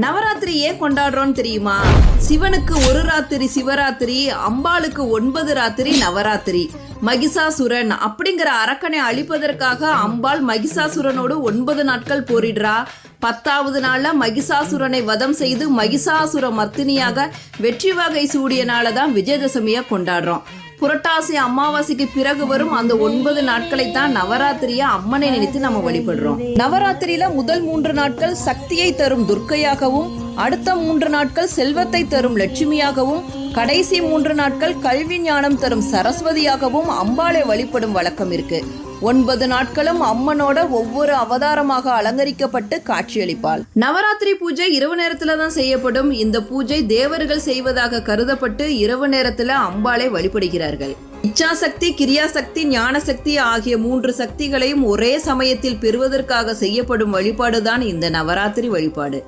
நவராத்திரி ஏன் கொண்டாடுறோம் தெரியுமா? சிவனுக்கு ஒரு ராத்திரி சிவராத்திரி, அம்பாளுக்கு 9 ராத்திரி நவராத்திரி. மகிஷாசுரன் அப்படிங்கிற அரக்கனை அழிப்பதற்காக அம்பாள் மகிஷாசுரனோடு 9 நாட்கள் போரிடுறா. 10வது நாள்ல மகிஷாசுரனை வதம் செய்து மகிஷாசுர மர்த்தினியாக வெற்றி வகை சூடிய நாளதான் விஜயதசமியா கொண்டாடுறோம். புரட்டாசி அமாவாசைக்கு பிறகு வரும் அந்த 9 நாட்களை தான் நவராத்திரியா அம்மனை நினைத்து நம்ம வழிபடுறோம். நவராத்திரியில முதல் 3 நாட்கள் சக்தியை தரும் துர்க்கையாகவும், அடுத்த 3 நாட்கள் செல்வத்தை தரும் லட்சுமியாகவும், கடைசி 3 நாட்கள் கல்வி ஞானம் தரும் சரஸ்வதியாகவும் அம்பாளை வழிபடும் வழக்கம் இருக்கு. 9 நாட்களும் அம்மனோட ஒவ்வொரு அவதாரமாக அலங்கரிக்கப்பட்டு காட்சியளிப்பாள். நவராத்திரி பூஜை இரவு நேரத்துல தான் செய்யப்படும். இந்த பூஜை தேவர்கள் செய்வதாக கருதப்பட்டு இரவு நேரத்துல அம்பாளை வழிபடுகிறார்கள். இச்சாசக்தி, கிரியாசக்தி, ஞானசக்தி ஆகிய 3 சக்திகளையும் ஒரே சமயத்தில் பெறுவதற்காக செய்யப்படும் வழிபாடுதான் இந்த நவராத்திரி வழிபாடு.